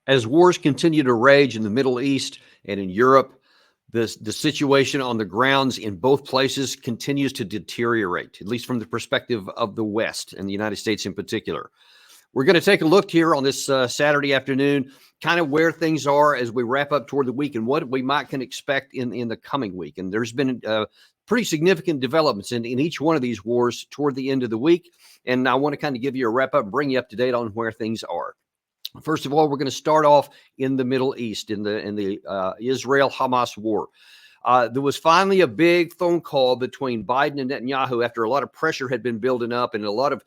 As wars continue to rage in the Middle East and in Europe, the situation on the grounds in both places continues to deteriorate, at least from the perspective of the West and the United States in particular. We're going to take a look here on this Saturday afternoon, kind of where things are as we wrap up toward the week and what we can expect in the coming week. And there's been pretty significant developments in each one of these wars toward the end of the week. And I want to kind of give you a wrap up and bring you up to date on where things are. First of all, we're going to start off in the Middle East, in the Israel-Hamas war. There was finally a big phone call between Biden and Netanyahu after a lot of pressure had been building up and a lot of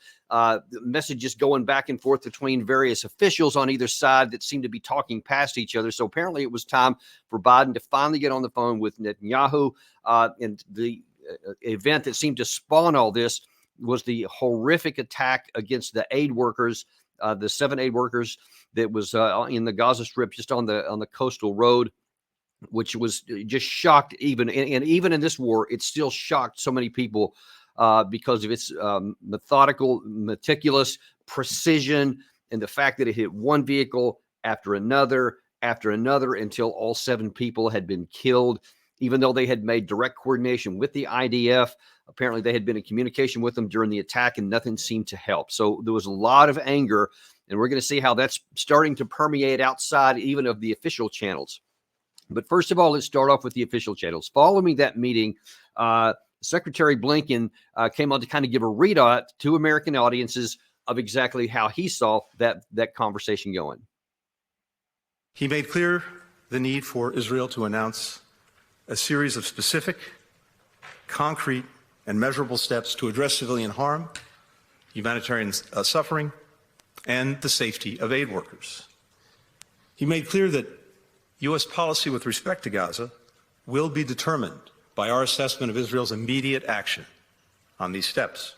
messages going back and forth between various officials on either side that seemed to be talking past each other. So apparently it was time for Biden to finally get on the phone with Netanyahu. And the event that seemed to spawn all this was the horrific attack against the aid workers, the 7 aid workers that was in the Gaza Strip, just on the coastal road, which was just shocked. Even in this war, it still shocked so many people because of its methodical, meticulous precision and the fact that it hit one vehicle after another until all 7 people had been killed. Even though they had made direct coordination with the IDF, apparently they had been in communication with them during the attack and nothing seemed to help. So there was a lot of anger, and we're going to see how that's starting to permeate outside even of the official channels. But first of all, let's start off with the official channels. Following that meeting, Secretary Blinken came on to kind of give a readout to American audiences of exactly how he saw that conversation going. He made clear the need for Israel to announce a series of specific, concrete, and measurable steps to address civilian harm, humanitarian suffering, and the safety of aid workers. He made clear that U.S. policy with respect to Gaza will be determined by our assessment of Israel's immediate action on these steps.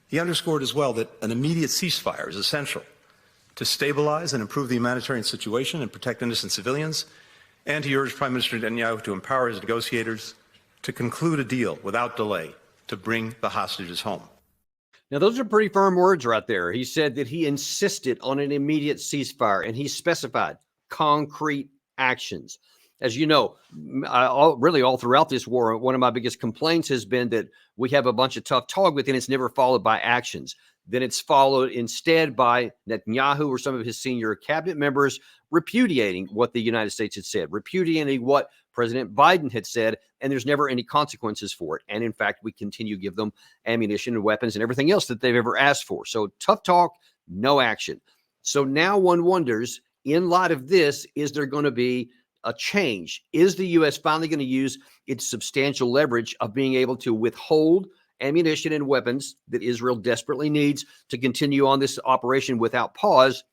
He underscored as well that an immediate ceasefire is essential to stabilize and improve the humanitarian situation and protect innocent civilians, and he urged Prime Minister Netanyahu to empower his negotiators to conclude a deal without delay to bring the hostages home. Now, those are pretty firm words right there. He said that he insisted on an immediate ceasefire, and he specified concrete actions. As you know, all throughout this war, one of my biggest complaints has been that we have a bunch of tough talk, but then it's never followed by actions. Then it's followed instead by Netanyahu or some of his senior cabinet members repudiating what the United States had said, repudiating what President Biden had said, and there's never any consequences for it. And in fact, we continue to give them ammunition and weapons and everything else that they've ever asked for. So tough talk, no action. So now one wonders, in light of this, is there going to be a change? Is the U.S. finally going to use its substantial leverage of being able to withhold ammunition and weapons that Israel desperately needs to continue on this operation without pause?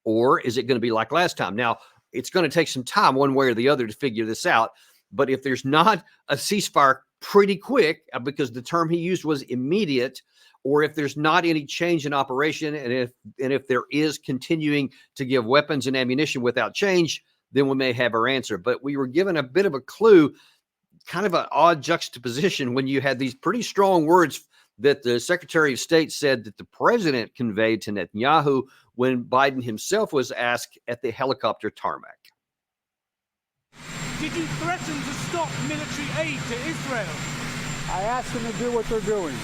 Or is it going to be like last time? Now, it's going to take some time one way or the other to figure this out. But if there's not a ceasefire pretty quick, because the term he used was immediate, or if there's not any change in operation, and if there is continuing to give weapons and ammunition without change, then we may have our answer. But we were given a bit of a clue, kind of an odd juxtaposition, when you had these pretty strong words that the Secretary of State said that the president conveyed to Netanyahu when Biden himself was asked at the helicopter tarmac. Did you threaten to stop military aid to Israel? I asked them to do what they're doing.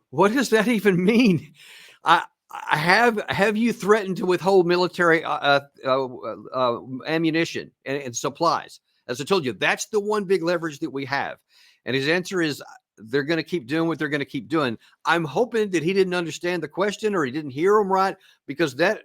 What does that even mean? Have you threatened to withhold military ammunition and supplies? As I told you, that's the one big leverage that we have. And his answer is they're going to keep doing what they're going to keep doing. I'm hoping that he didn't understand the question or he didn't hear him right, because that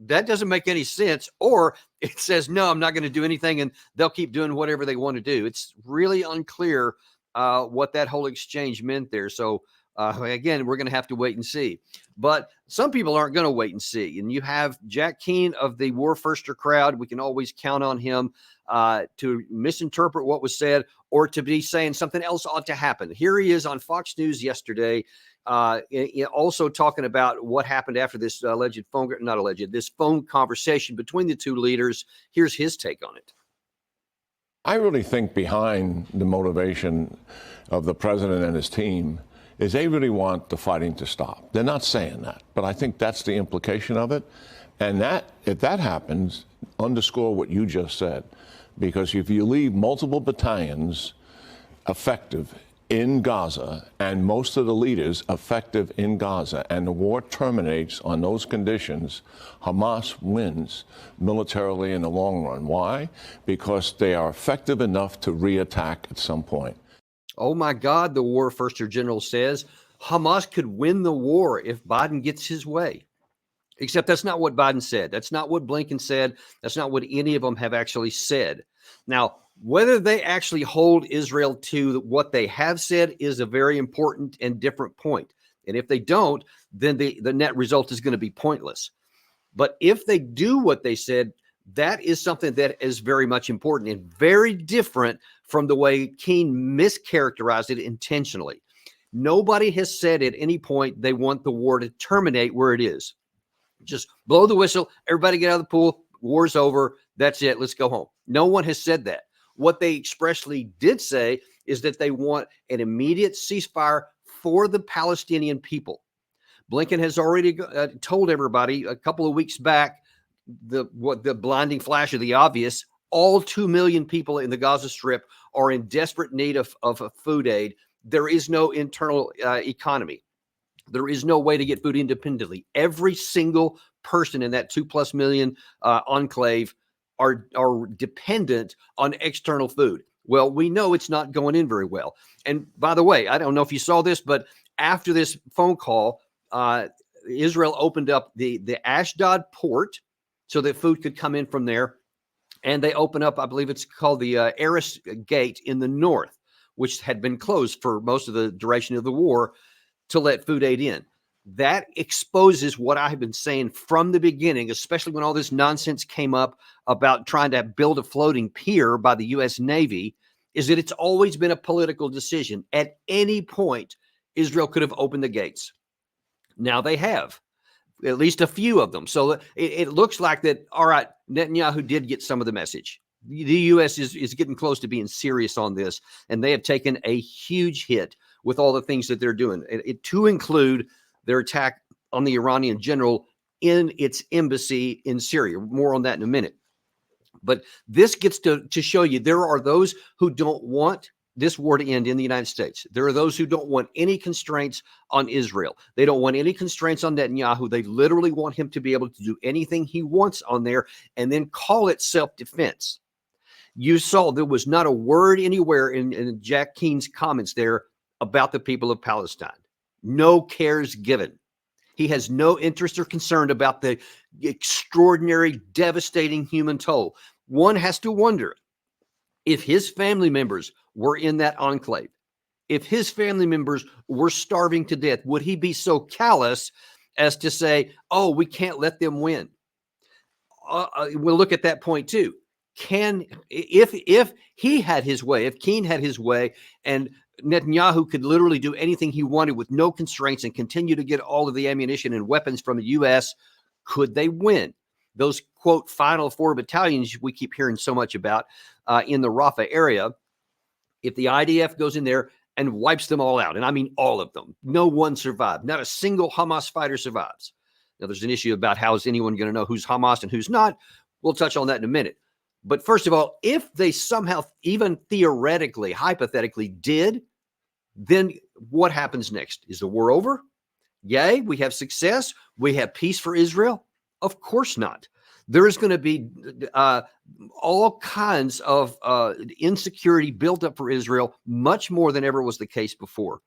doesn't make any sense. Or it says, no, I'm not going to do anything, and they'll keep doing whatever they want to do. It's really unclear what that whole exchange meant there. So again, we're going to have to wait and see. But some people aren't going to wait and see. And you have Jack Keane of the War Firster crowd. We can always count on him to misinterpret what was said or to be saying something else ought to happen. Here he is on Fox News yesterday, also talking about what happened after this this phone conversation between the two leaders. Here's his take on it. I really think behind the motivation of the president and his team is they really want the fighting to stop. They're not saying that, but I think that's the implication of it. And that, if that happens, underscore what you just said, because if you leave multiple battalions effective in Gaza and most of the leaders effective in Gaza and the war terminates on those conditions, Hamas wins militarily in the long run. Why? Because they are effective enough to reattack at some point. Oh my God, the war first year general says Hamas could win the war if Biden gets his way. Except that's not what Biden said. That's not what Blinken said. That's not what any of them have actually said. Now, whether they actually hold Israel to what they have said is a very important and different point. And if they don't, then the net result is going to be pointless. But if they do what they said, that is something that is very much important and very different from the way Keane mischaracterized it intentionally. Nobody has said at any point they want the war to terminate where it is. Just blow the whistle, everybody get out of the pool, war's over, that's it, let's go home. No one has said that. What they expressly did say is that they want an immediate ceasefire for the Palestinian people. Blinken has already told everybody a couple of weeks back the blinding flash of the obvious. All 2 million people in the Gaza Strip are in desperate need of food aid. There is no internal economy. There is no way to get food independently. Every single person in that 2+ million enclave are dependent on external food. Well, we know it's not going in very well. And by the way, I don't know if you saw this, but after this phone call, Israel opened up the Ashdod port so that food could come in from there. And they opened up, I believe it's called the Erez Gate in the north, which had been closed for most of the duration of the war, to let food aid in. That exposes what I have been saying from the beginning, especially when all this nonsense came up about trying to build a floating pier by the U.S. Navy, is that it's always been a political decision. At any point, Israel could have opened the gates. Now they have, at least a few of them. So it looks like that, all right, Netanyahu did get some of the message. The U.S. is getting close to being serious on this, and they have taken a huge hit with all the things that they're doing, to include their attack on the Iranian general in its embassy in Syria. More on that in a minute. But this gets to show you there are those who don't want this war to end in the United States. There are those who don't want any constraints on Israel. They don't want any constraints on Netanyahu. They literally want him to be able to do anything he wants on there and then call it self-defense. You saw there was not a word anywhere in Jack Keane's comments there about the people of Palestine. No cares given. He has no interest or concern about the extraordinary, devastating human toll. One has to wonder if his family members were in that enclave, if his family members were starving to death, would he be so callous as to say, oh, we can't let them win? We'll look at that point too. If he had his way, if Keane had his way, and Netanyahu could literally do anything he wanted with no constraints and continue to get all of the ammunition and weapons from the U.S., could they win? Those, quote, final 4 battalions we keep hearing so much about in the Rafah area, if the IDF goes in there and wipes them all out, and I mean all of them, no one survived. Not a single Hamas fighter survives. Now, there's an issue about how is anyone going to know who's Hamas and who's not. We'll touch on that in a minute. But first of all, if they somehow, even theoretically, hypothetically did, then what happens next? Is the war over? Yay, we have success. We have peace for Israel? Of course not. There is going to be all kinds of insecurity built up for Israel, much more than ever was the case before.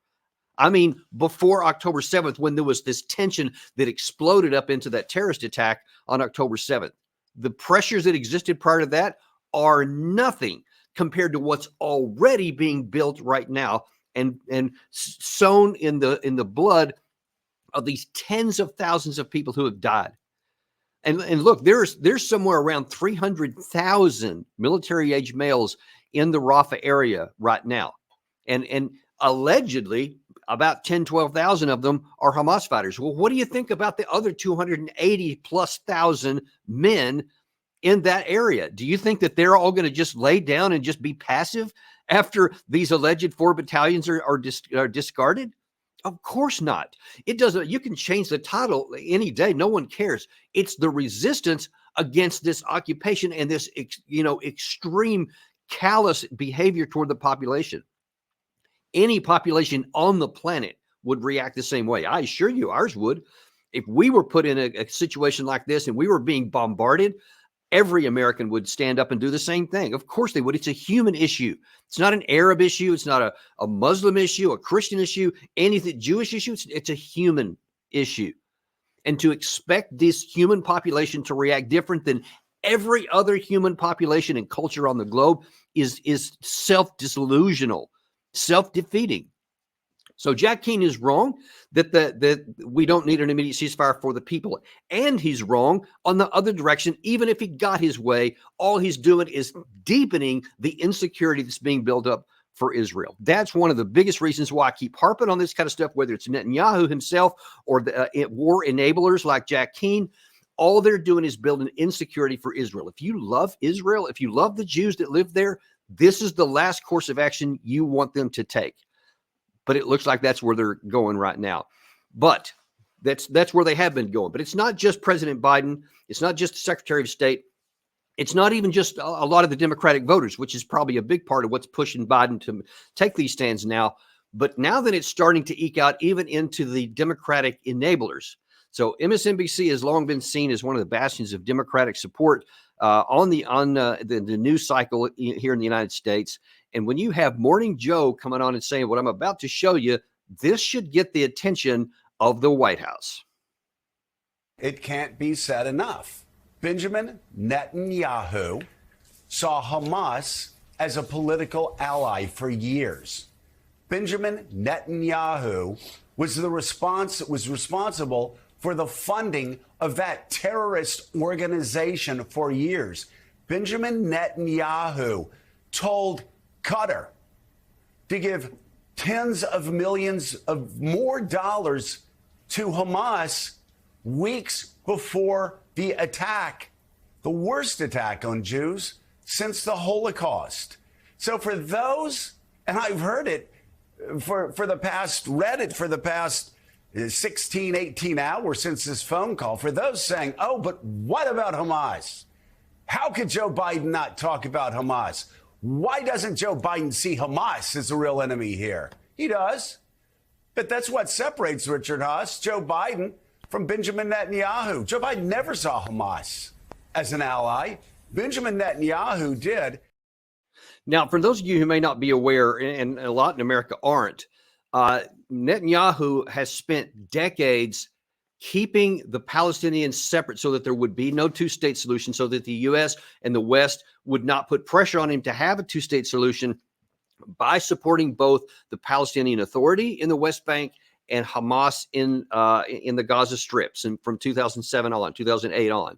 I mean, before October 7th, when there was this tension that exploded up into that terrorist attack on October 7th. The pressures that existed prior to that are nothing compared to what's already being built right now and sown in the blood of these tens of thousands of people who have died. And look, there's somewhere around 300,000 military-age males in the Rafah area right now. And allegedly, about 10, 12,000 of them are Hamas fighters. Well, what do you think about the other 280,000+ men in that area? Do you think that they're all going to just lay down and just be passive after these alleged 4 battalions are discarded? Of course not. It doesn't. You can change the title any day. No one cares. It's the resistance against this occupation and this, extreme callous behavior toward the population. Any population on the planet would react the same way. I assure you, ours would. If we were put in a situation like this and we were being bombarded, every American would stand up and do the same thing. Of course they would. It's a human issue. It's not an Arab issue. It's not a Muslim issue, a Christian issue, anything Jewish issue. It's a human issue. And to expect this human population to react different than every other human population and culture on the globe is self-disillusional, self-defeating. So Jack Keane is wrong that we don't need an immediate ceasefire for the people. And he's wrong on the other direction. Even if he got his way, all he's doing is deepening the insecurity that's being built up for Israel. That's one of the biggest reasons why I keep harping on this kind of stuff, whether it's Netanyahu himself or the war enablers like Jack Keane. All they're doing is building insecurity for Israel. If you love Israel, if you love the Jews that live there, this is the last course of action you want them to take. But it looks like that's where they're going right now. But that's where they have been going. But it's not just President Biden. It's not just the Secretary of State. It's not even just a lot of the Democratic voters, which is probably a big part of what's pushing Biden to take these stands now. But now that it's starting to eke out even into the Democratic enablers. So MSNBC has long been seen as one of the bastions of Democratic support on the news cycle here in the United States. And when you have Morning Joe coming on and saying what I'm about to show you, this should get the attention of the White House. It can't be said enough. Benjamin Netanyahu saw Hamas as a political ally for years. Benjamin Netanyahu was responsible for the funding of that terrorist organization for years. Benjamin Netanyahu told Qatar to give tens of millions of more dollars to Hamas weeks before the attack, the worst attack on Jews since the Holocaust. So for those, and I've heard it read it for the past 16, 18 hours since this phone call, for those saying, oh, but what about Hamas? How could Joe Biden not talk about Hamas? Why doesn't Joe Biden see Hamas as the real enemy here? He does. But that's what separates Richard Haass, Joe Biden, from Benjamin Netanyahu. Joe Biden never saw Hamas as an ally. Benjamin Netanyahu did. Now, for those of you who may not be aware, and a lot in America aren't, Netanyahu has spent decades keeping the Palestinians separate so that there would be no two-state solution, so that the U.S. and the West would not put pressure on him to have a two-state solution by supporting both the Palestinian Authority in the West Bank and Hamas in the Gaza Strips, and from 2007 on, 2008 on.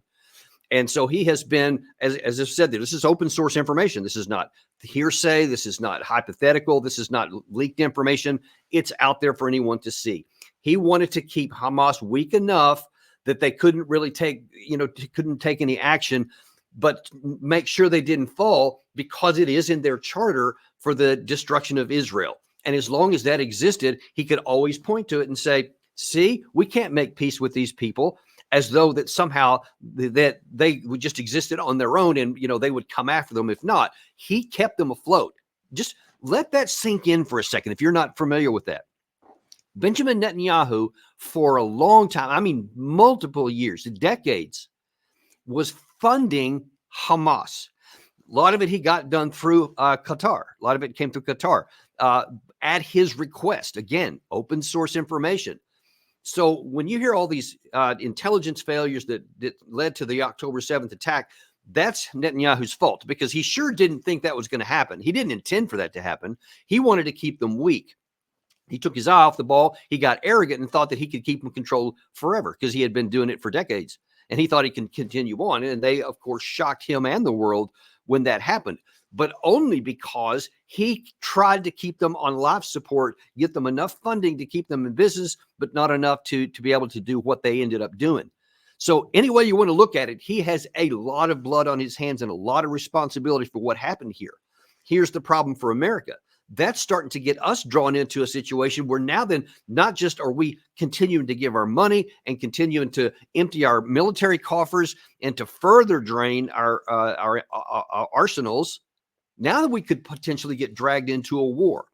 And so he has been, as I've said, this is open source information. This is not hearsay. This is not hypothetical. This is not leaked information. It's out there for anyone to see. He wanted to keep Hamas weak enough that they couldn't really couldn't take any action, but make sure they didn't fall, because it is in their charter for the destruction of Israel. And as long as that existed, he could always point to it and say, see, we can't make peace with these people, as though that somehow that they would just existed on their own and, they would come after them. If not, he kept them afloat. Just let that sink in for a second if you're not familiar with that. Benjamin Netanyahu, for a long time, I mean, multiple years, decades, was funding Hamas. A lot of it he got done through Qatar. A lot of it came through Qatar at his request. Again, open source information. So when you hear all these intelligence failures that led to the October 7th attack, that's Netanyahu's fault, because he sure didn't think that was going to happen. He didn't intend for that to happen. He wanted to keep them weak. He took his eye off the ball. He got arrogant and thought that he could keep them controlled forever, because he had been doing it for decades. And he thought he could continue on. And they, of course, shocked him and the world when that happened, but only because he tried to keep them on life support, get them enough funding to keep them in business, but not enough to be able to do what they ended up doing. So any way you want to look at it, he has a lot of blood on his hands and a lot of responsibility for what happened here. Here's the problem for America. that's starting to get us drawn into a situation where now then not just are we continuing to give our money and continuing to empty our military coffers and to further drain our arsenals, now that we could potentially get dragged into a war.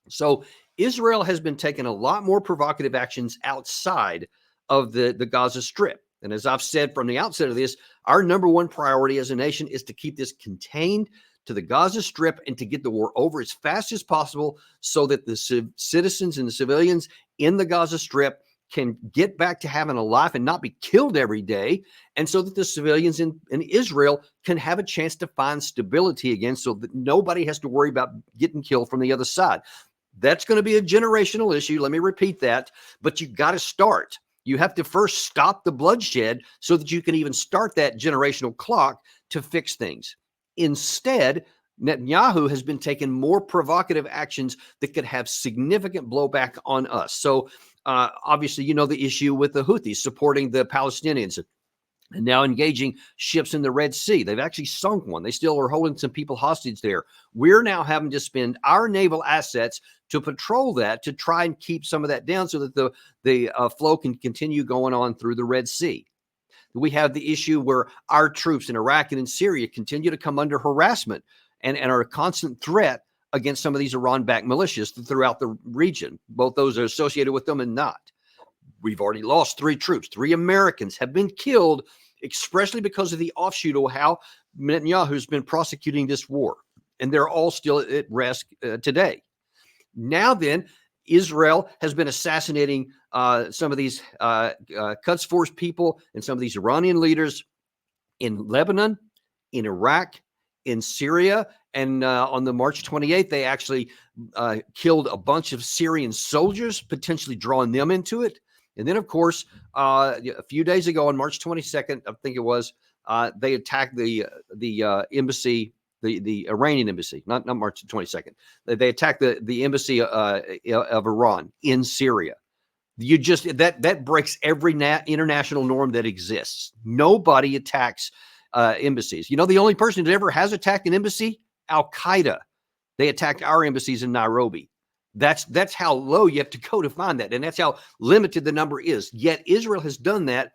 So Israel has been taking a lot more provocative actions outside of the Gaza Strip. And as I've said from the outset of this, our number one priority as a nation is to keep this contained to the Gaza Strip and to get the war over as fast as possible so that the citizens and the civilians in the Gaza Strip can get back to having a life and not be killed every day, and so that the civilians in Israel can have a chance to find stability again so that nobody has to worry about getting killed from the other side. That's going to be a generational issue. Let me repeat that. But you got to start. You have to first stop the bloodshed so that you can even start that generational clock to fix things. Instead, Netanyahu has been taking more provocative actions that could have significant blowback on us. So obviously, you know, the issue with the Houthis supporting the Palestinians and now engaging ships in the Red Sea. They've actually sunk one. They still are holding some people hostage there. We're now having to spend our naval assets to patrol that, to try and keep some of that down so that the flow can continue going on through the Red Sea. We have the issue where our troops in Iraq and in Syria continue to come under harassment and are a constant threat against some of these Iran-backed militias throughout the region, both those are associated with them and not. We've already lost 3 troops. 3 Americans have been killed expressly because of the offshoot of how Netanyahu's been prosecuting this war. And they're all still at risk today. Now then, Israel has been assassinating some of these Quds Force people and some of these Iranian leaders in Lebanon, in Iraq, in Syria. And on the March 28th, they actually killed a bunch of Syrian soldiers, potentially drawing them into it. And then, of course, a few days ago on March 22nd, I think it was, they attacked the embassy, the Iranian embassy, not March 22nd. They attacked the embassy of Iran in Syria. You just that breaks every international norm that exists. Nobody attacks embassies. You know, the only person that ever has attacked an embassy, Al Qaeda. They attacked our embassies in Nairobi. That's how low you have to go to find that. And that's how limited the number is. Yet Israel has done that.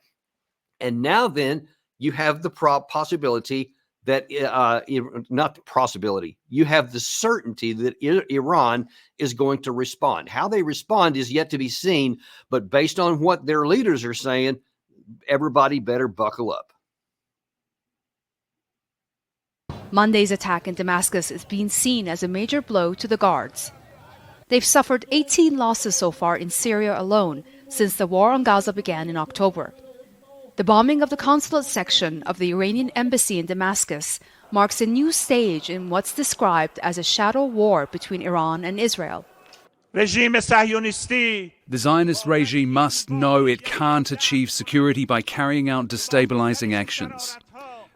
And now then you have the possibility that, not the possibility, you have the certainty that Iran is going to respond. How they respond is yet to be seen. But based on what their leaders are saying, everybody better buckle up. Monday's attack in Damascus is being seen as a major blow to the Guards. They've suffered 18 losses so far in Syria alone since the war on Gaza began in October. The bombing of the consulate section of the Iranian embassy in Damascus marks a new stage in what's described as a shadow war between Iran and Israel. The Zionist regime must know it can't achieve security by carrying out destabilizing actions.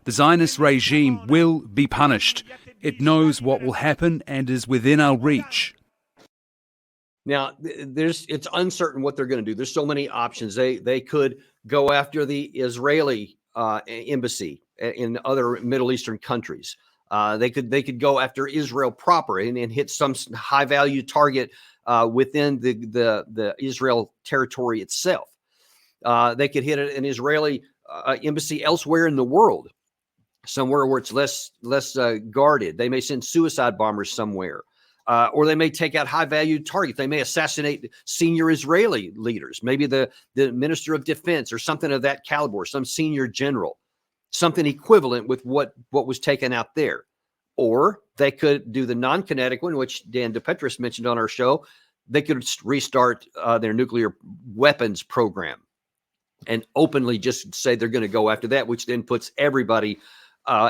The Zionist regime will be punished. It knows what will happen and is within our reach. Now, it's uncertain what they're going to do. There's so many options. They could go after the Israeli embassy in other Middle Eastern countries. They could go after Israel proper and hit some high value target within the Israel territory itself. They could hit an Israeli embassy elsewhere in the world, somewhere where it's less guarded. They may send suicide bombers somewhere. Or they may take out high-value targets. They may assassinate senior Israeli leaders, maybe the Minister of Defense or something of that caliber, some senior general, something equivalent with what was taken out there. Or they could do the non-kinetic one, which Dan DePetris mentioned on our show. They could restart their nuclear weapons program and openly just say they're going to go after that, which then puts everybody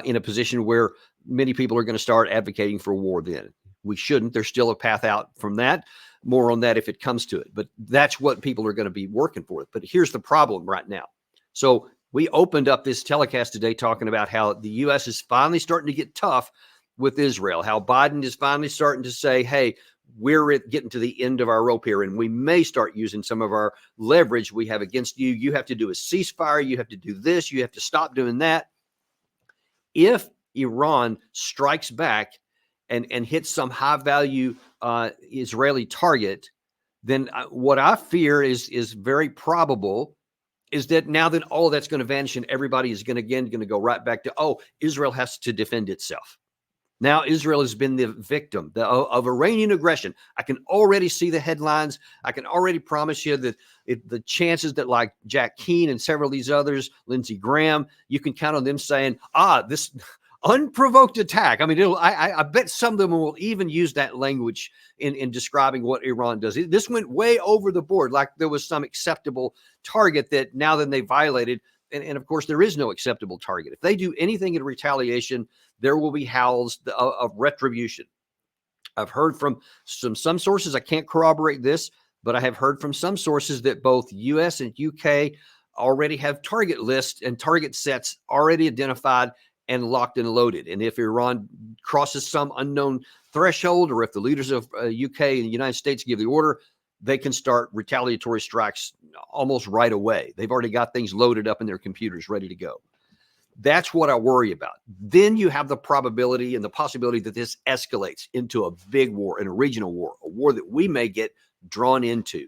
in a position where many people are going to start advocating for war then. We shouldn't. There's still a path out from that. More on that if it comes to it. But that's what people are going to be working for. But here's the problem right now. So we opened up this telecast today talking about how the U.S. is finally starting to get tough with Israel, how Biden is finally starting to say, hey, we're getting to the end of our rope here, and we may start using some of our leverage we have against you. You have to do a ceasefire. You have to do this. You have to stop doing that. If Iran strikes back and hit some high value Israeli target, then what I fear is very probable is that now then all of that's going to vanish and everybody is going to go right back to, oh, Israel has to defend itself. Now Israel has been the victim of Iranian aggression. I can already see the headlines. I can already promise you that the chances that like Jack Keane and several of these others, Lindsey Graham, you can count on them saying, this unprovoked attack. I mean, I bet some of them will even use that language in describing what Iran does. This went way over the board, like there was some acceptable target that now then they violated. And of course, there is no acceptable target. If they do anything in retaliation, there will be howls of retribution. I've heard from some sources, I can't corroborate this, but I have heard from some sources that both US and UK already have target lists and target sets already identified and locked and loaded. And if Iran crosses some unknown threshold, or if the leaders of UK and the United States give the order, they can start retaliatory strikes almost right away. They've already got things loaded up in their computers ready to go. That's what I worry about. Then you have the probability and the possibility that this escalates into a big war, and a regional war, a war that we may get drawn into.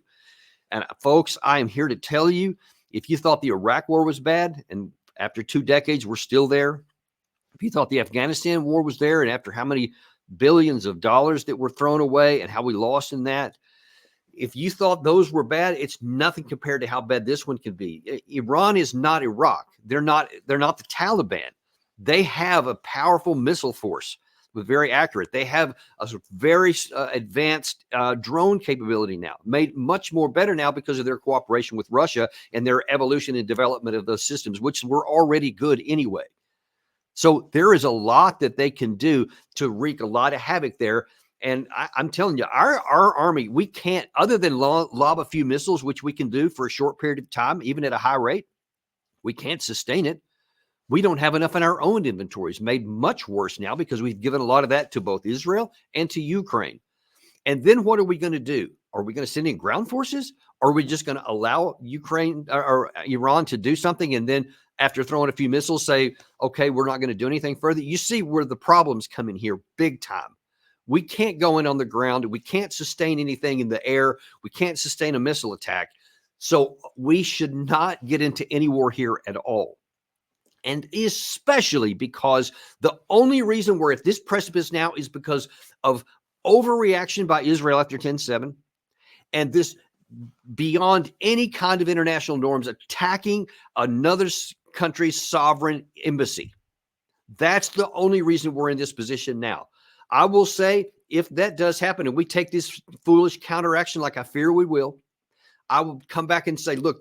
And folks, I am here to tell you, if you thought the Iraq war was bad, and after 2 decades, we're still there. If you thought the Afghanistan war was there, and after how many billions of dollars that were thrown away and how we lost in that, if you thought those were bad, it's nothing compared to how bad this one could be. Iran is not Iraq. They're not the Taliban. They have a powerful missile force, but very accurate. They have a very advanced drone capability now, made much more better now because of their cooperation with Russia and their evolution and development of those systems, which were already good anyway. So there is a lot that they can do to wreak a lot of havoc there. And I'm telling you, our army, we can't, other than lob a few missiles, which we can do for a short period of time, even at a high rate, we can't sustain it. We don't have enough in our own inventories, made much worse now because we've given a lot of that to both Israel and to Ukraine. And then what are we going to do? Are we going to send in ground forces? Or are we just going to allow Ukraine or Iran to do something and then after throwing a few missiles say, okay, we're not going to do anything further? You see where the problems come in here big time. We can't go in on the ground. We can't sustain anything in the air. We can't sustain a missile attack. So we should not get into any war here at all. And especially because the only reason we're at this precipice now is because of overreaction by Israel after 10/7, and this beyond any kind of international norms attacking another country's sovereign embassy. That's the only reason we're in this position now. I will say, if that does happen and we take this foolish counteraction like I fear we will, I will come back and say, look,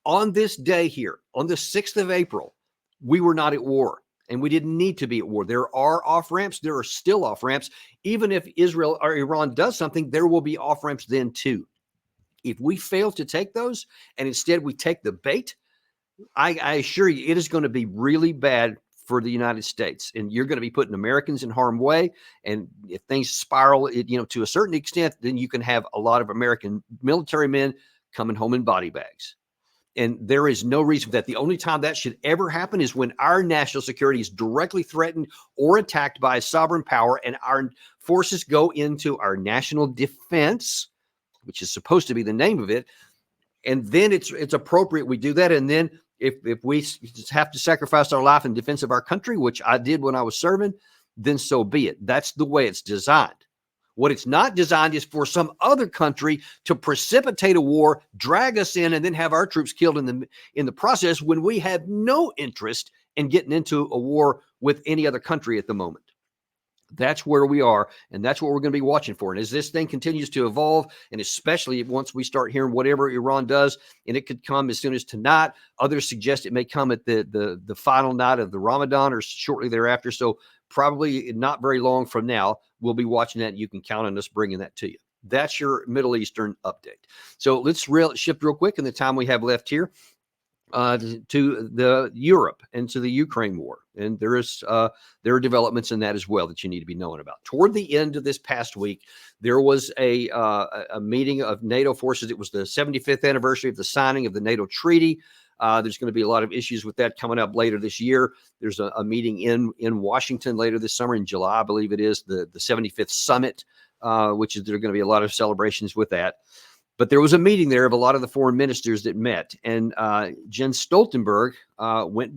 on this day here, on the 6th of April, we were not at war and we didn't need to be at war. There are off-ramps. There are still off-ramps. Even if Israel or Iran does something, there will be off-ramps then too. If we fail to take those and instead we take the bait, I assure you it is going to be really bad for the United States, and you're going to be putting Americans in harm's way. And if things spiral, to a certain extent, then you can have a lot of American military men coming home in body bags. And there is no reason that the only time that should ever happen is when our national security is directly threatened or attacked by a sovereign power, and our forces go into our national defense, which is supposed to be the name of it. And then it's appropriate we do that. And then if we have to sacrifice our life in defense of our country, which I did when I was serving, then so be it. That's the way it's designed. What it's not designed is for some other country to precipitate a war, drag us in, and then have our troops killed in the process when we have no interest in getting into a war with any other country at the moment. That's where we are, and that's what we're going to be watching for. And as this thing continues to evolve, and especially once we start hearing whatever Iran does, and it could come as soon as tonight, others suggest it may come at the final night of the Ramadan or shortly thereafter. So probably not very long from now, we'll be watching that, and you can count on us bringing that to you. That's your Middle Eastern update. So let's shift real quick in the time we have left here to the Europe and to the Ukraine war. And there are developments in that as well that you need to be knowing about. Toward the end of this past week, there was a meeting of NATO forces. It was the 75th anniversary of the signing of the NATO treaty. There's going to be a lot of issues with that coming up later this year. There's a meeting in Washington later this summer in July, I believe it is, the 75th summit, which is there are going to be a lot of celebrations with that. But there was a meeting there of a lot of the foreign ministers that met, and Jens Stoltenberg went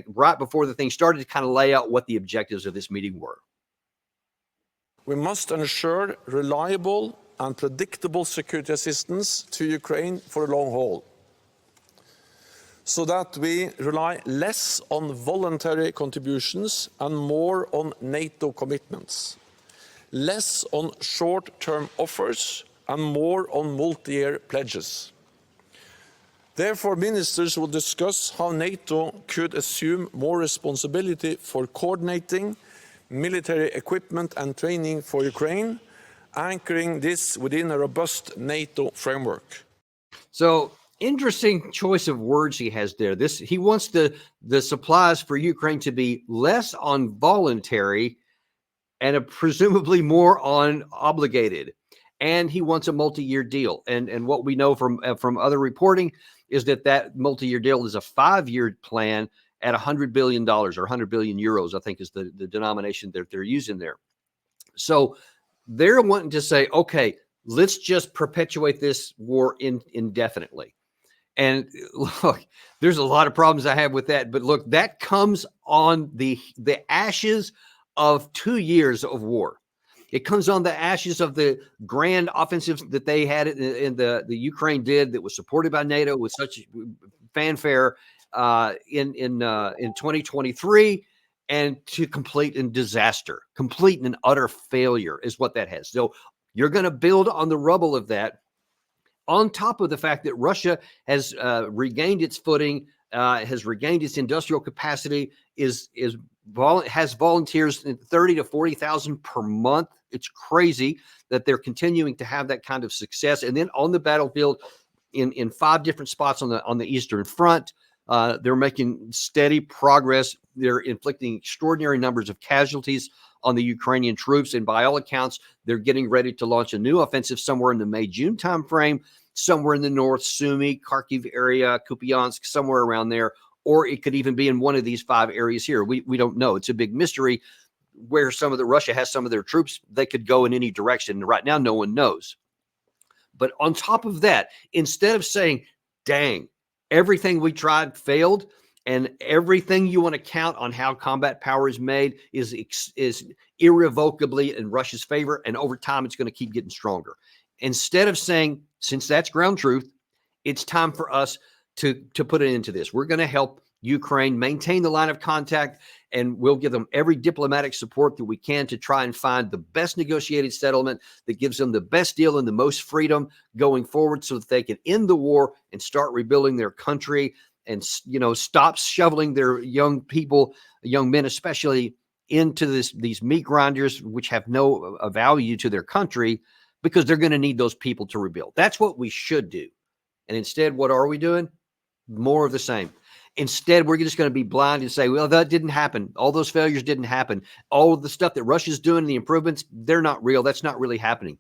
right before the thing started to kind of lay out what the objectives of this meeting were. We must ensure reliable and predictable security assistance to Ukraine for the long haul, so that we rely less on voluntary contributions and more on NATO commitments, less on short-term offers and more on multi-year pledges. Therefore, ministers will discuss how NATO could assume more responsibility for coordinating military equipment and training for Ukraine, anchoring this within a robust NATO framework. So, interesting choice of words he has there. He wants the supplies for Ukraine to be less on voluntary and presumably more on obligated. And he wants a multi-year deal. And what we know from other reporting is that multi-year deal is a 5-year plan at $100 billion or 100 billion euros, I think is the denomination that they're using there. So they're wanting to say, okay, let's just perpetuate this war indefinitely. And look, there's a lot of problems I have with that. But look, that comes on the ashes of 2 years of war. It comes on the ashes of the grand offensives that they had in the Ukraine did that was supported by NATO with such fanfare in 2023, and to complete in disaster, complete and utter failure is what that has. So you're going to build on the rubble of that, on top of the fact that Russia has regained its footing, has regained its industrial capacity, has volunteers 30 to 40,000 per month. It's crazy that they're continuing to have that kind of success. And then on the battlefield, in 5 different spots on the Eastern Front, they're making steady progress. They're inflicting extraordinary numbers of casualties on the Ukrainian troops, and by all accounts, they're getting ready to launch a new offensive somewhere in the May-June timeframe, somewhere in the north, Sumy, Kharkiv area, Kupiansk, somewhere around there. Or it could even be in one of these 5 areas here. We don't know. It's a big mystery where Russia has some of their troops. They could go in any direction. Right now, no one knows. But on top of that, instead of saying, dang, everything we tried failed, and everything you want to count on how combat power is made is irrevocably in Russia's favor, and over time it's going to keep getting stronger. Instead of saying, since that's ground truth, it's time for us to put an end to this. We're going to help Ukraine maintain the line of contact, and we'll give them every diplomatic support that we can to try and find the best negotiated settlement that gives them the best deal and the most freedom going forward, so that they can end the war and start rebuilding their country, and stop shoveling their young people, young men especially, into these meat grinders, which have no value to their country, because they're going to need those people to rebuild. That's what we should do. And instead, what are we doing? More of the same. Instead, we're just going to be blind and say, well, that didn't happen. All those failures didn't happen. All of the stuff that Russia's doing, the improvements, they're not real. That's not really happening.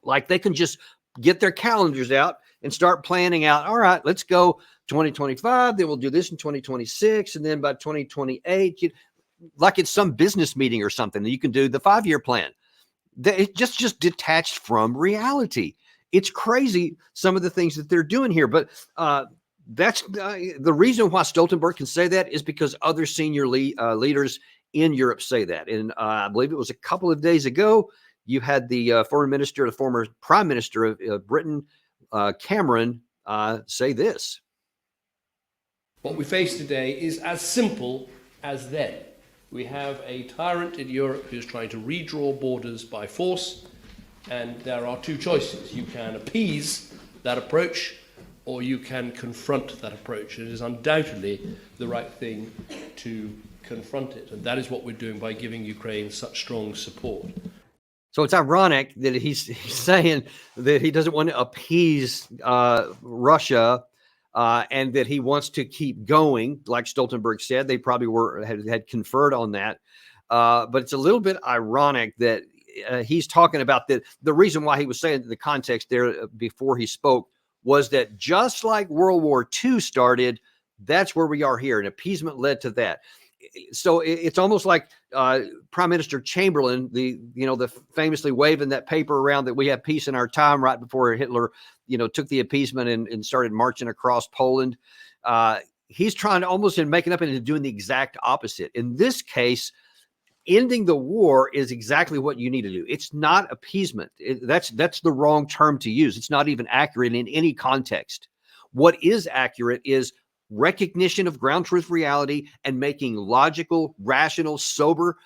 Like, they can just get their calendars out and start planning out, all right, let's go 2025, then we'll do this in 2026, and then by 2028, like it's some business meeting or something, that you can do the 5-year plan. It's just detached from reality. It's crazy, some of the things that they're doing here. But that's the reason why Stoltenberg can say that, is because other senior leaders in Europe say that. And I believe it was a couple of days ago, you had the foreign minister, the former prime minister of Britain, Cameron, say this. What we face today is as simple as then. We have a tyrant in Europe who's trying to redraw borders by force, and there are 2 choices. You can appease that approach, or you can confront that approach. It is undoubtedly the right thing to confront it, and that is what we're doing by giving Ukraine such strong support. So it's ironic that he's saying that he doesn't want to appease Russia, and that he wants to keep going, like Stoltenberg said. They probably had conferred on that. But it's a little bit ironic that he's talking about the reason why he was saying the context there before he spoke was that just like World War II started, that's where we are here, and appeasement led to that. So it's almost like Prime Minister Chamberlain, the famously waving that paper around that we have peace in our time right before Hitler, took the appeasement and started marching across Poland. He's trying to almost making up into doing the exact opposite. In this case, ending the war is exactly what you need to do. It's not appeasement. That's the wrong term to use. It's not even accurate in any context. What is accurate is recognition of ground truth reality and making logical, rational, sober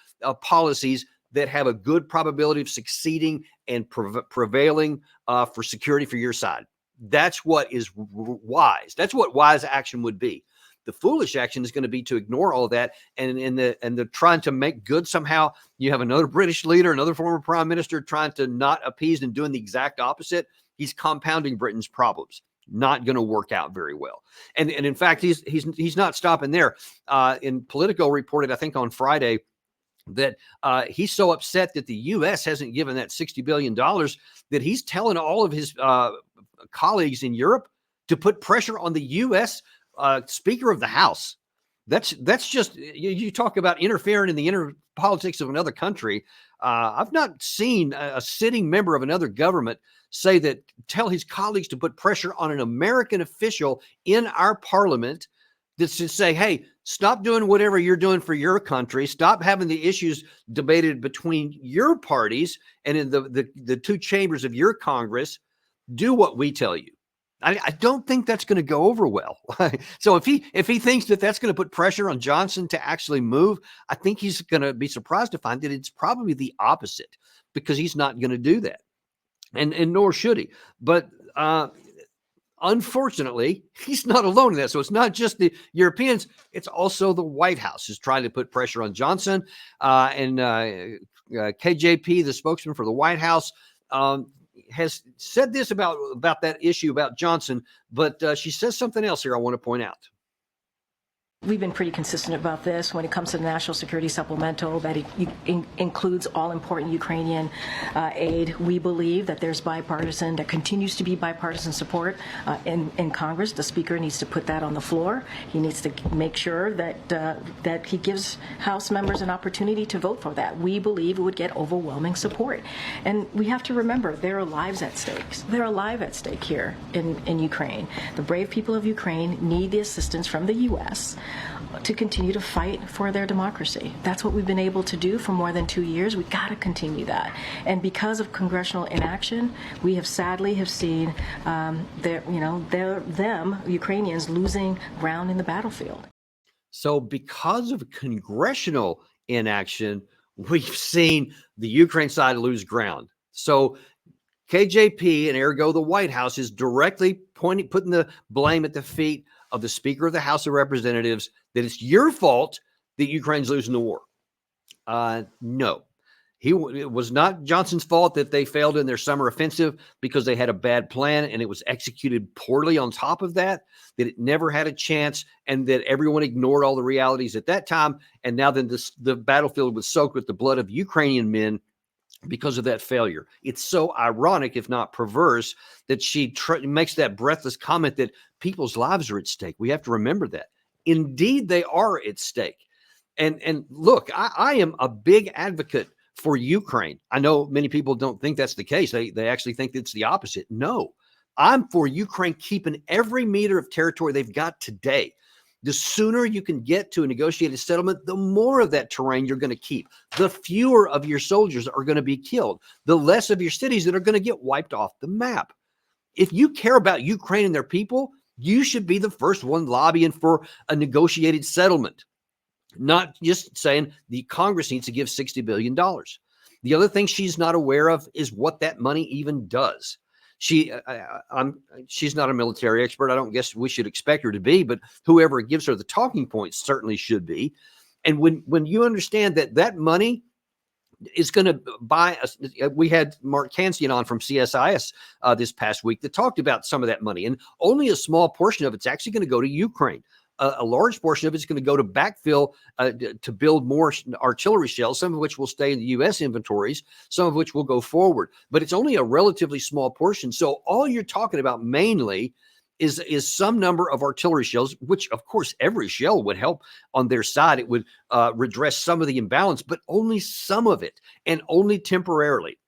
policies that have a good probability of succeeding and prevailing for security for your side. That's what is wise. That's what wise action would be. The foolish action is going to be to ignore all that and the trying to make good somehow. You have another British leader, another former prime minister trying to not appease and doing the exact opposite. He's compounding Britain's problems. Not going to work out very well. And in fact, he's not stopping there. In Politico reported, I think on Friday, that he's so upset that the U.S. hasn't given that $60 billion that he's telling all of his colleagues in Europe to put pressure on the U.S. Speaker of the House. That's just, you talk about interfering in the inner politics of another country. I've not seen a sitting member of another government tell his colleagues to put pressure on an American official in our parliament that's to say, hey, stop doing whatever you're doing for your country. Stop having the issues debated between your parties and in the two chambers of your Congress. Do what we tell you. I don't think that's going to go over well. So if he thinks that that's going to put pressure on Johnson to actually move, I think he's going to be surprised to find that it's probably the opposite, because he's not going to do that. And nor should he. But unfortunately, he's not alone in that. So it's not just the Europeans. It's also the White House is trying to put pressure on Johnson. And KJP, the spokesman for the White House, has said this about that issue about Johnson. But she says something else here I want to point out. We've been pretty consistent about this when it comes to the National Security Supplemental, that it includes all important Ukrainian aid. We believe that there continues to be bipartisan support in Congress. The Speaker needs to put that on the floor. He needs to make sure that he gives House members an opportunity to vote for that. We believe it would get overwhelming support. And we have to remember, there are lives at stake. They're alive at stake here in Ukraine. The brave people of Ukraine need the assistance from the U.S. to continue to fight for their democracy. That's what we've been able to do for more than 2 years. We got to continue that. And because of congressional inaction, we have sadly seen Ukrainians losing ground in the battlefield. So because of congressional inaction, we've seen the Ukraine side lose ground. So KJP, and ergo the White House, is directly putting the blame at the feet of the Speaker of the House of Representatives, that it's your fault that Ukraine's losing the war. No, it was not Johnson's fault that they failed in their summer offensive because they had a bad plan and it was executed poorly on top of that it never had a chance, and that everyone ignored all the realities at that time. And now then the battlefield was soaked with the blood of Ukrainian men because of that failure. It's so ironic, if not perverse, that she makes that breathless comment that people's lives are at stake. We have to remember that. Indeed, they are at stake. And look, I am a big advocate for Ukraine. I know many people don't think that's the case. They actually think it's the opposite. No, I'm for Ukraine keeping every meter of territory they've got today. The sooner you can get to a negotiated settlement, the more of that terrain you're going to keep. The fewer of your soldiers are going to be killed. The less of your cities that are going to get wiped off the map. If you care about Ukraine and their people, you should be the first one lobbying for a negotiated settlement, not just saying the Congress needs to give $60 billion. The other thing she's not aware of is what that money even does. She's not a military expert. I don't guess we should expect her to be, but whoever gives her the talking points certainly should be. And when you understand that money is going to buy us, we had Mark Kansian on from CSIS this past week that talked about some of that money, and only a small portion of it's actually going to go to Ukraine. a large portion of it's going to go to backfill to build more artillery shells, some of which will stay in the U.S. inventories, some of which will go forward. But it's only a relatively small portion. So all you're talking about mainly is some number of artillery shells, which of course every shell would help on their side. It would redress some of the imbalance, but only some of it, and only temporarily.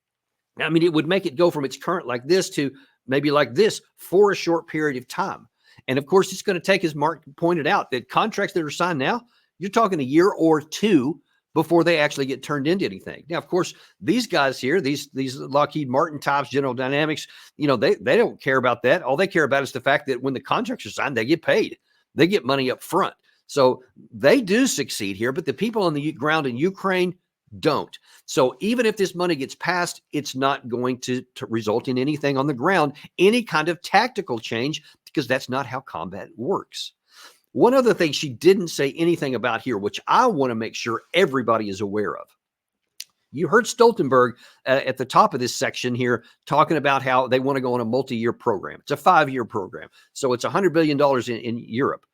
I mean, it would make it go from its current like this to maybe like this for a short period of time. And of course, it's going to take, as Mark pointed out, that contracts that are signed now, you're talking a year or two before they actually get turned into anything. Now, of course, these guys here, these Lockheed Martin types, General Dynamics, you know, they don't care about that. All they care about is the fact that when the contracts are signed, they get paid. They get money up front. So they do succeed here, but the people on the ground in Ukraine don't. So even if this money gets passed, it's not going to result in anything on the ground, any kind of tactical change, because that's not how combat works. One other thing she didn't say anything about here, which I want to make sure everybody is aware of. You heard Stoltenberg at the top of this section here talking about how they want to go on a multi-year program. It's a 5-year program. So it's $100 billion in Europe.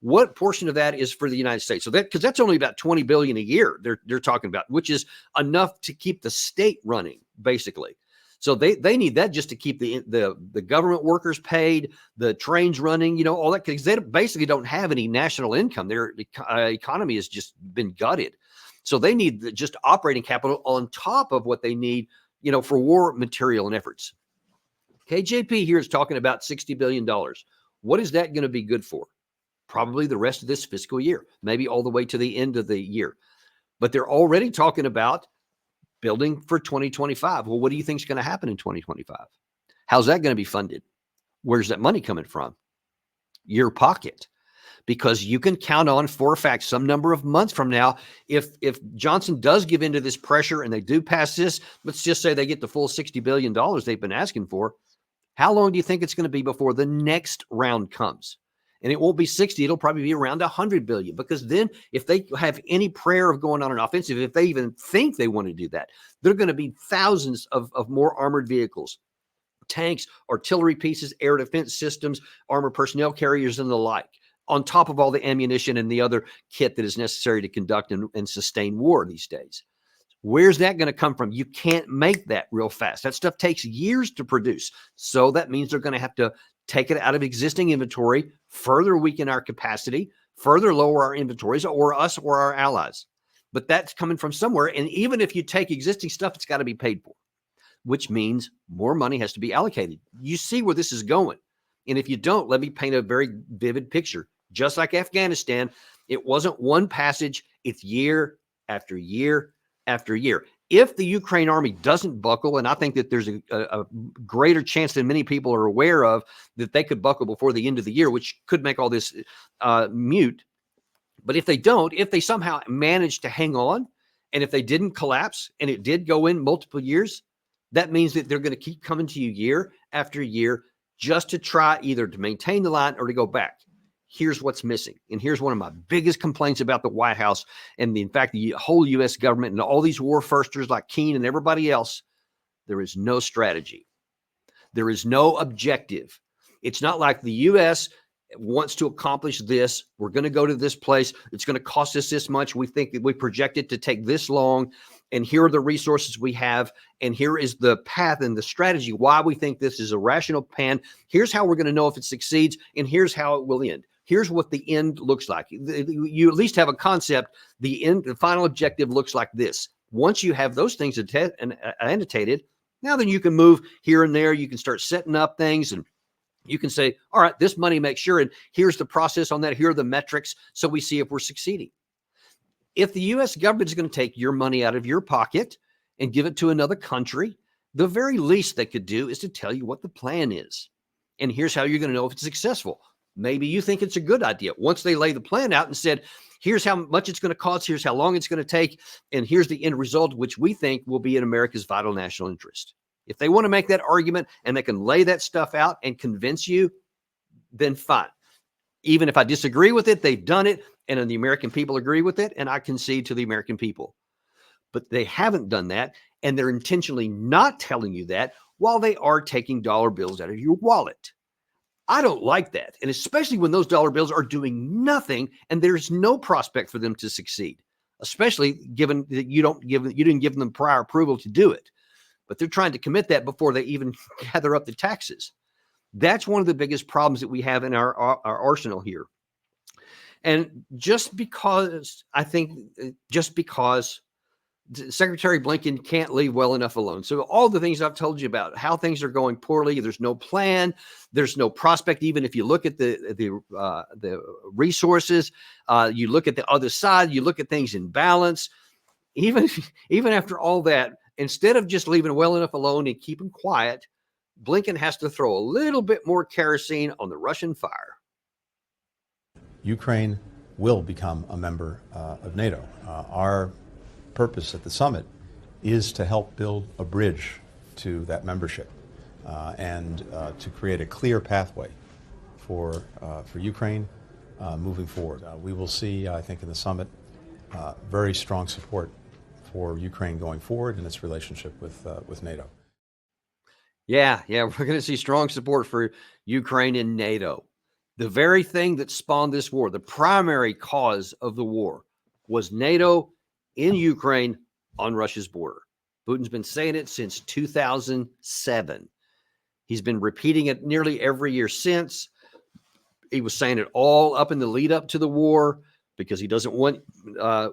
What portion of that is for the United States? So that, because that's only about $20 billion a year they're talking about, which is enough to keep the state running, basically. So they need that just to keep the government workers paid, the trains running, you know, all that, because they basically don't have any national income. Their economy has just been gutted. So they need just operating capital on top of what they need, you know, for war material and efforts. KJP here is talking about $60 billion. What is that going to be good for? Probably the rest of this fiscal year, maybe all the way to the end of the year. But they're already talking about building for 2025. Well, what do you think is going to happen in 2025? How's that going to be funded? Where's that money coming from? Your pocket. Because you can count on, for a fact, some number of months from now, if Johnson does give into this pressure and they do pass this, let's just say they get the full $60 billion they've been asking for, how long do you think it's going to be before the next round comes? And it won't be 60, it'll probably be around 100 billion, because then if they have any prayer of going on an offensive, if they even think they want to do that, they're going to be thousands of more armored vehicles, tanks, artillery pieces, air defense systems, armored personnel carriers, and the like, on top of all the ammunition and the other kit that is necessary to conduct and sustain war these days. Where's that going to come from? You can't make that real fast. That stuff takes years to produce. So that means they're going to have to take it out of existing inventory, further weaken our capacity, further lower our inventories, or us or our allies. But that's coming from somewhere. And even if you take existing stuff, it's got to be paid for, which means more money has to be allocated. You see where this is going. And if you don't, let me paint a very vivid picture. Just like Afghanistan, it wasn't one passage. It's year after year after year. If the Ukraine army doesn't buckle, and I think that there's a greater chance than many people are aware of that they could buckle before the end of the year, which could make all this mute. But if they don't, if they somehow manage to hang on, and if they didn't collapse and it did go in multiple years, that means that they're going to keep coming to you year after year just to try either to maintain the line or to go back. Here's what's missing. And here's one of my biggest complaints about the White House and in fact, the whole U.S. government and all these war firsters like Keane and everybody else. There is no strategy. There is no objective. It's not like the U.S. wants to accomplish this. We're going to go to this place. It's going to cost us this much. We think that we project it to take this long. And here are the resources we have. And here is the path and the strategy why we think this is a rational plan. Here's how we're going to know if it succeeds. And here's how it will end. Here's what the end looks like. You at least have a concept. The end, the final objective looks like this. Once you have those things annotated, now then you can move here and there. You can start setting up things and you can say, all right, this money makes sure, and here's the process on that. Here are the metrics. So we see if we're succeeding. If the U.S. government is going to take your money out of your pocket and give it to another country, the very least they could do is to tell you what the plan is. And here's how you're going to know if it's successful. Maybe you think it's a good idea. Once they lay the plan out and said, here's how much it's going to cost, here's how long it's going to take, and here's the end result, which we think will be in America's vital national interest. If they want to make that argument and they can lay that stuff out and convince you, then fine. Even if I disagree with it, they've done it, and the American people agree with it, and I concede to the American people. But they haven't done that, and they're intentionally not telling you that while they are taking dollar bills out of your wallet. I don't like that. And especially when those dollar bills are doing nothing and there's no prospect for them to succeed, especially given that you didn't give them prior approval to do it. But they're trying to commit that before they even gather up the taxes. That's one of the biggest problems that we have in our arsenal here. And just because Secretary Blinken can't leave well enough alone. So all the things I've told you about, how things are going poorly, there's no plan, there's no prospect. Even if you look at the resources, you look at the other side, you look at things in balance. Even after all that, instead of just leaving well enough alone and keeping quiet, Blinken has to throw a little bit more kerosene on the Russian fire. Ukraine will become a member of NATO. Our purpose at the summit is to help build a bridge to that membership and to create a clear pathway for Ukraine moving forward. We will see, I think, in the summit, very strong support for Ukraine going forward in its relationship with NATO. Yeah, we're going to see strong support for Ukraine in NATO. The very thing that spawned this war, the primary cause of the war, was NATO in Ukraine on Russia's border. Putin's been saying it since 2007. He's been repeating it nearly every year since. He was saying it all up in the lead up to the war because he doesn't want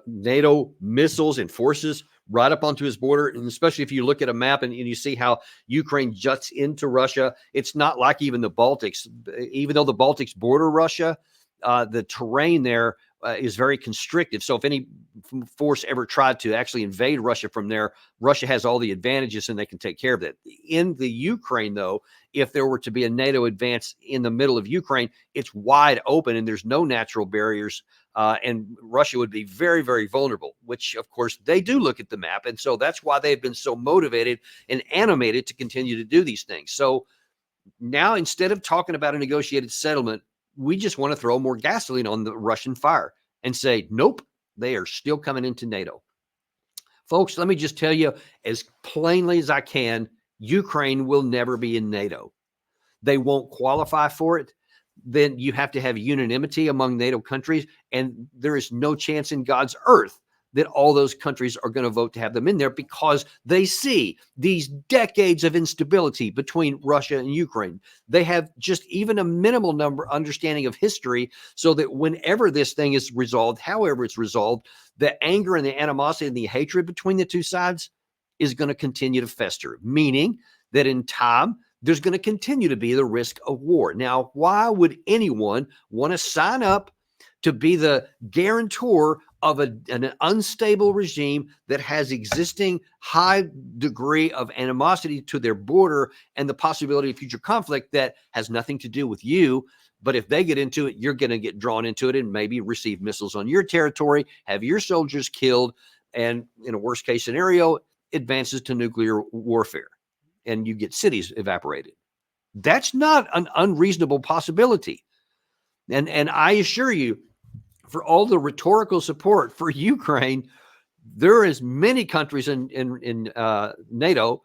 NATO missiles and forces right up onto his border. And especially if you look at a map and you see how Ukraine juts into Russia, it's not like even the Baltics. Even though the Baltics border Russia, the terrain there is very constricted. So if any force ever tried to actually invade Russia from there, Russia has all the advantages and they can take care of that. In the Ukraine, though, if there were to be a NATO advance in the middle of Ukraine, it's wide open and there's no natural barriers. And Russia would be very, very vulnerable, which, of course, they do look at the map. And so that's why they've been so motivated and animated to continue to do these things. So now, instead of talking about a negotiated settlement, we just want to throw more gasoline on the Russian fire and say, nope, they are still coming into NATO. Folks, let me just tell you as plainly as I can, Ukraine will never be in NATO. They won't qualify for it. Then you have to have unanimity among NATO countries, and there is no chance in God's earth that all those countries are going to vote to have them in there because they see these decades of instability between Russia and Ukraine. They have just even a minimal understanding of history so that whenever this thing is resolved, however it's resolved, the anger and the animosity and the hatred between the two sides is going to continue to fester, meaning that in time, there's going to continue to be the risk of war. Now, why would anyone want to sign up to be the guarantor of an unstable regime that has existing high degree of animosity to their border and the possibility of future conflict that has nothing to do with you? But if they get into it, you're going to get drawn into it and maybe receive missiles on your territory, have your soldiers killed, and in a worst case scenario, advances to nuclear warfare. And you get cities evaporated. That's not an unreasonable possibility. And I assure you, for all the rhetorical support for Ukraine, there is many countries in NATO,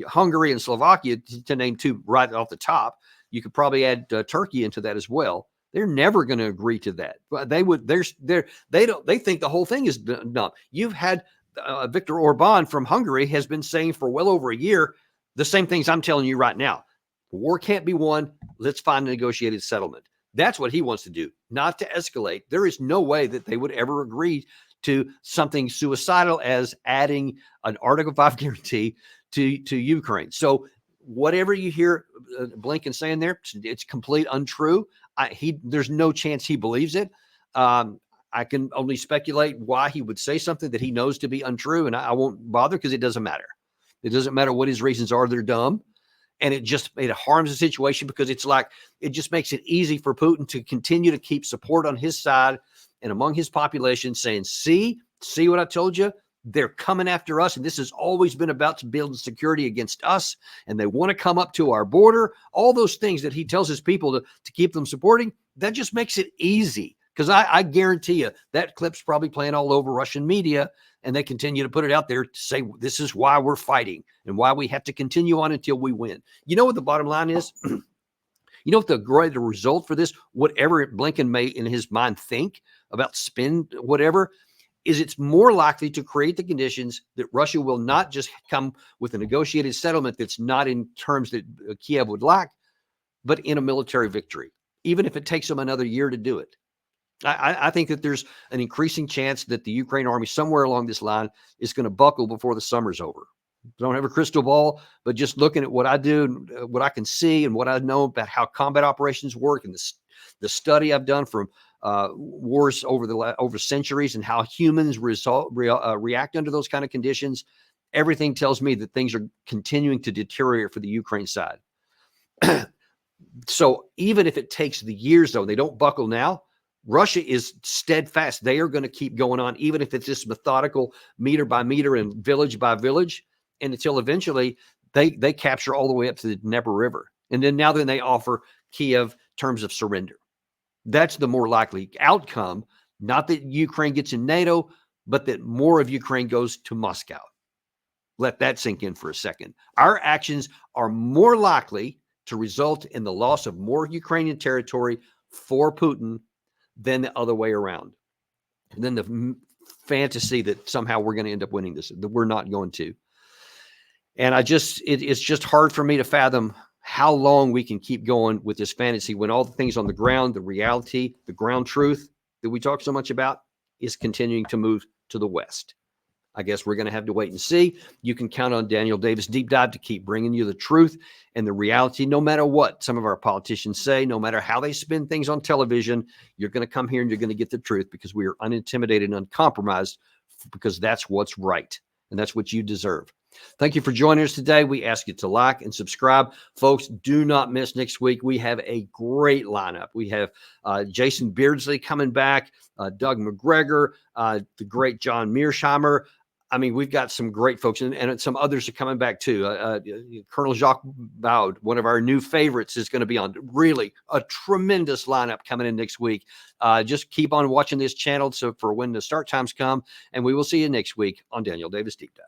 Hungary and Slovakia, to name two right off the top. You could probably add Turkey into that as well. They're never going to agree to that. But they think the whole thing is dumb. You've had Viktor Orban from Hungary has been saying for well over a year the same things I'm telling you right now. The war can't be won. Let's find a negotiated settlement. That's what he wants to do, not to escalate. There is no way that they would ever agree to something suicidal as adding an Article 5 guarantee to Ukraine. So whatever you hear Blinken saying there, it's complete untrue. There's no chance he believes it. I can only speculate why he would say something that he knows to be untrue, and I won't bother because it doesn't matter. It doesn't matter what his reasons are. They're dumb. And it harms the situation because it just makes it easy for Putin to continue to keep support on his side and among his population saying, see what I told you? They're coming after us. And this has always been about to build security against us. And they want to come up to our border. All those things that he tells his people to keep them supporting, that just makes it easy. Because I guarantee you that clip's probably playing all over Russian media, and they continue to put it out there to say this is why we're fighting and why we have to continue on until we win. You know what the bottom line is? You know what the greater result for this, whatever Blinken may in his mind think about spin, whatever, is it's more likely to create the conditions that Russia will not just come with a negotiated settlement that's not in terms that Kiev would like, but in a military victory, even if it takes them another year to do it. I think that there's an increasing chance that the Ukraine army somewhere along this line is going to buckle before the summer's over. Don't have a crystal ball, but just looking at what I do, what I can see, and what I know about how combat operations work, and the study I've done from wars over centuries and how humans react under those kind of conditions, everything tells me that things are continuing to deteriorate for the Ukraine side. So even if it takes the years, though, they don't buckle now, Russia is steadfast. They are going to keep going on, even if it's just methodical, meter by meter and village by village, and until eventually they capture all the way up to the Dnieper River. And then they offer Kiev terms of surrender. That's the more likely outcome, not that Ukraine gets in NATO, but that more of Ukraine goes to Moscow. Let that sink in for a second. Our actions are more likely to result in the loss of more Ukrainian territory for Putin than the other way around. And then the fantasy that somehow we're going to end up winning this, that we're not going to. And it's just hard for me to fathom how long we can keep going with this fantasy when all the things on the ground, the reality, the ground truth that we talk so much about is continuing to move to the west. I guess we're going to have to wait and see. You can count on Daniel Davis Deep Dive to keep bringing you the truth and the reality, no matter what some of our politicians say, no matter how they spin things on television. You're going to come here and you're going to get the truth, because we are unintimidated and uncompromised, because that's what's right. And that's what you deserve. Thank you for joining us today. We ask you to like and subscribe. Folks, do not miss next week. We have a great lineup. We have Jason Beardsley coming back, Doug McGregor, the great John Mearsheimer. I mean, we've got some great folks, and some others are coming back too. Colonel Jacques Baud, one of our new favorites, is going to be on. Really a tremendous lineup coming in next week. Just keep on watching this channel for when the start times come, and we will see you next week on Daniel Davis Deep Dive.